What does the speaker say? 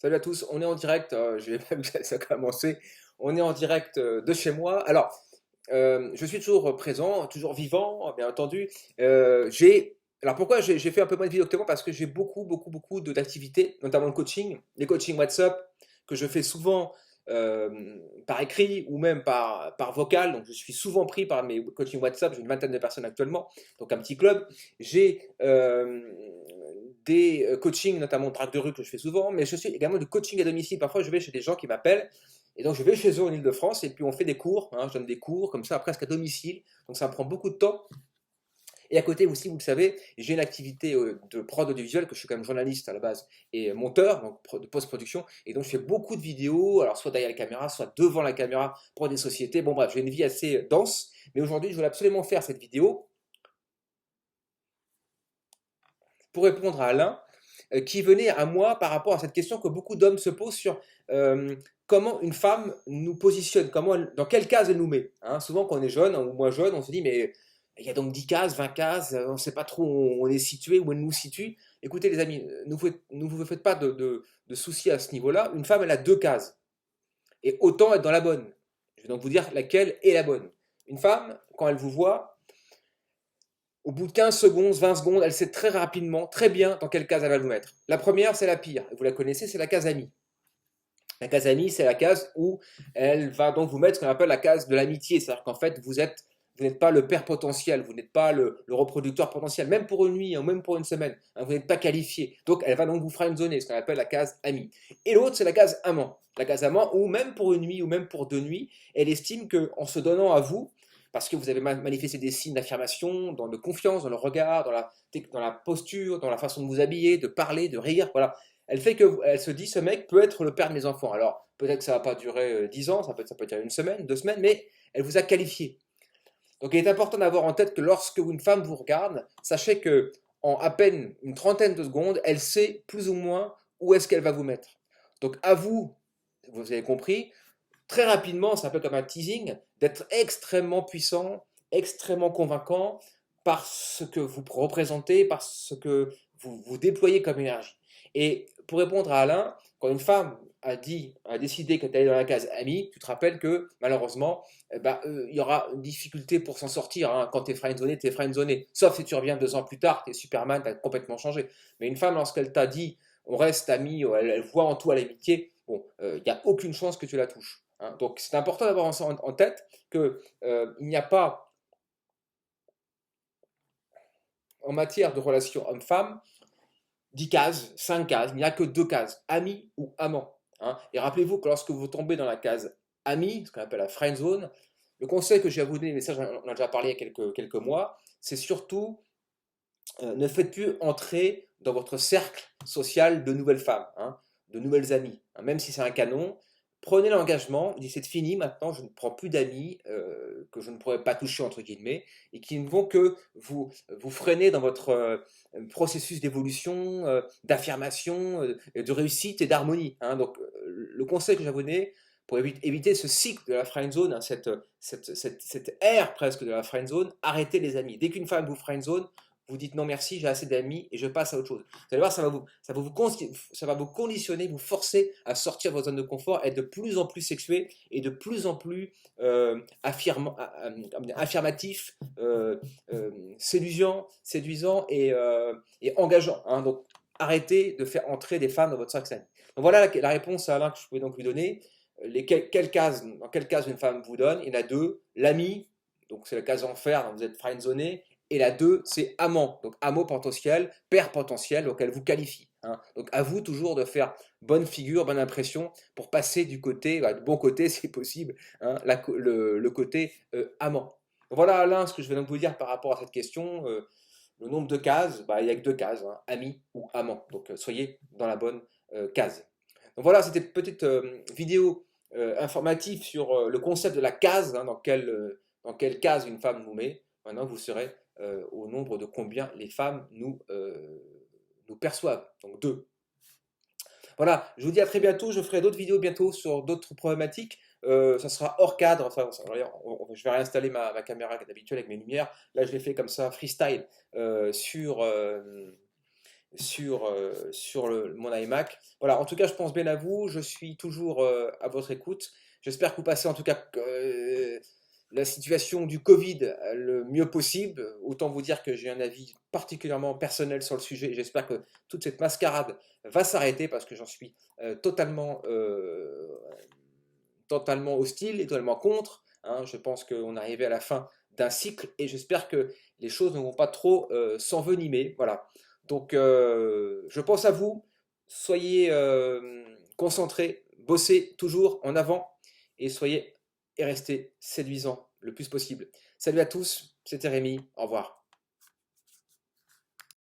Salut à tous, on est en direct, je vais même ça a commencé, on est en direct de chez moi. Alors, je suis toujours présent, toujours vivant, bien entendu. Alors pourquoi j'ai fait un peu moins de vidéos actuellement? Parce que j'ai beaucoup d'activités, notamment le coaching, les coachings WhatsApp que je fais souvent par écrit ou même par vocal. Donc je suis souvent pris par mes coachings WhatsApp, j'ai une vingtaine de personnes actuellement, donc un petit club. J'ai des coachings, notamment track de rue que je fais souvent, mais je suis également du coaching à domicile. Parfois, je vais chez des gens qui m'appellent, et donc je vais chez eux en Ile-de-France, et puis on fait des cours, hein, je donne des cours comme ça, presque à domicile, donc ça me prend beaucoup de temps. Et à côté aussi, vous le savez, j'ai une activité de prod audiovisuel, que je suis quand même journaliste à la base, et monteur, donc de post-production, et donc je fais beaucoup de vidéos, alors soit derrière la caméra, soit devant la caméra pour des sociétés. Bon bref, j'ai une vie assez dense, mais aujourd'hui, je voulais absolument faire cette vidéo pour répondre à Alain, qui venait à moi par rapport à cette question que beaucoup d'hommes se posent sur comment une femme nous positionne, dans quelle case elle nous met. Hein. Souvent, quand on est jeune ou moins jeune, on se dit, mais il y a donc 10 cases, 20 cases, on ne sait pas trop où on est situé, où elle nous situe. Écoutez, les amis, ne vous faites pas de soucis à ce niveau-là. Une femme, elle a deux cases. Et autant être dans la bonne. Je vais donc vous dire laquelle est la bonne. Une femme, quand elle vous voit, au bout de 15 secondes, 20 secondes, elle sait très rapidement, très bien dans quelle case elle va vous mettre. La première, c'est la pire. Vous la connaissez, c'est la case amie. La case amie, c'est la case où elle va donc vous mettre ce qu'on appelle la case de l'amitié. C'est-à-dire qu'en fait, vous n'êtes pas le père potentiel, vous n'êtes pas le reproducteur potentiel, même pour une nuit, ou même pour une semaine. Hein, vous n'êtes pas qualifié. Donc, elle va donc vous friendzoner, ce qu'on appelle la case amie. Et l'autre, c'est la case amant. La case amant, où même pour une nuit, ou même pour 2 nuits, elle estime qu'en se donnant à vous, parce que vous avez manifesté des signes d'affirmation, de confiance, dans le regard, dans la posture, dans la façon de vous habiller, de parler, de rire, voilà. Elle se dit, ce mec peut être le père de mes enfants. Alors, peut-être que ça ne va pas durer 10 ans, ça peut durer une semaine, 2 semaines, mais elle vous a qualifié. Donc, il est important d'avoir en tête que lorsque une femme vous regarde, sachez que en à peine une trentaine de secondes, elle sait plus ou moins où est-ce qu'elle va vous mettre. Donc, à vous, vous avez compris, très rapidement, c'est un peu comme un teasing, d'être extrêmement puissant, extrêmement convaincant par ce que vous représentez, par ce que vous déployez comme énergie. Et pour répondre à Alain, quand une femme a décidé qu'elle allait dans la case amie, tu te rappelles que malheureusement, il y aura une difficulté pour s'en sortir. Hein. Quand tu es friendzoné, tu es friendzoné. Sauf si tu reviens 2 ans plus tard, tu es Superman, tu as complètement changé. Mais une femme, lorsqu'elle t'a dit on reste amis, elle voit en toi l'amitié, bon, il n'y a aucune chance que tu la touches. Hein. Donc c'est important d'avoir en tête qu'il n'y a pas, en matière de relations homme-femme, 10 cases, 5 cases, il n'y a que 2 cases, ami ou amant. Hein. Et rappelez-vous que lorsque vous tombez dans la case ami, ce qu'on appelle la friend zone, le conseil que j'ai à vous donner, mais ça on a déjà parlé il y a quelques mois, c'est surtout ne faites plus entrer dans votre cercle social de nouvelles femmes, hein, de nouvelles amies. Hein, même si c'est un canon, prenez l'engagement, dites c'est fini, maintenant je ne prends plus d'amis que je ne pourrais pas toucher, entre guillemets, et qui ne vont que vous freiner dans votre processus d'évolution, d'affirmation, de réussite et d'harmonie. Hein. Donc le conseil que j'ai donné, pour éviter ce cycle de la friend zone, hein, cette ère presque de la friend zone, arrêtez les amis. Dès qu'une femme vous friend zone, vous dites non merci, j'ai assez d'amis et je passe à autre chose. Vous allez voir, ça va vous conditionner, vous forcer à sortir de votre zone de confort, être de plus en plus sexué et de plus en plus affirmatif, séduisant et engageant. Hein. Donc arrêtez de faire entrer des femmes dans votre cercle. Donc voilà la réponse à Alain que je pouvais donc lui donner. Dans quelle case une femme vous donne? Il y en a deux. L'ami, donc c'est la case enfer, vous êtes friendzoné. Et la 2, c'est amant, donc amour potentiel, père potentiel, donc elle vous qualifie. Hein. Donc à vous toujours de faire bonne figure, bonne impression pour passer du côté, du bon côté si possible, hein, le côté amant. Donc voilà Alain ce que je vais donc vous dire par rapport à cette question. Le nombre de cases, il n'y a que 2 cases, hein, ami ou amant. Donc soyez dans la bonne case. Donc voilà, c'était une petite vidéo informative sur le concept de la case, hein, dans quelle case une femme nous met. Maintenant, vous serez au nombre de combien les femmes nous perçoivent. Donc 2. Voilà, je vous dis à très bientôt. Je ferai d'autres vidéos bientôt sur d'autres problématiques. Ça sera hors cadre. Enfin, je vais réinstaller ma caméra habituelle avec mes lumières. Là, je l'ai fait comme ça, freestyle, sur mon iMac. Voilà, en tout cas, je pense bien à vous, je suis toujours à votre écoute. J'espère que vous passez en tout cas la situation du Covid le mieux possible. Autant vous dire que j'ai un avis particulièrement personnel sur le sujet. J'espère que toute cette mascarade va s'arrêter parce que j'en suis totalement hostile et totalement contre. Hein. Je pense qu'on est arrivé à la fin d'un cycle et j'espère que les choses ne vont pas trop s'envenimer. Voilà. Donc, je pense à vous. Soyez concentrés, bossez toujours en avant et restez séduisants le plus possible. Salut à tous, c'était Rémi. Au revoir.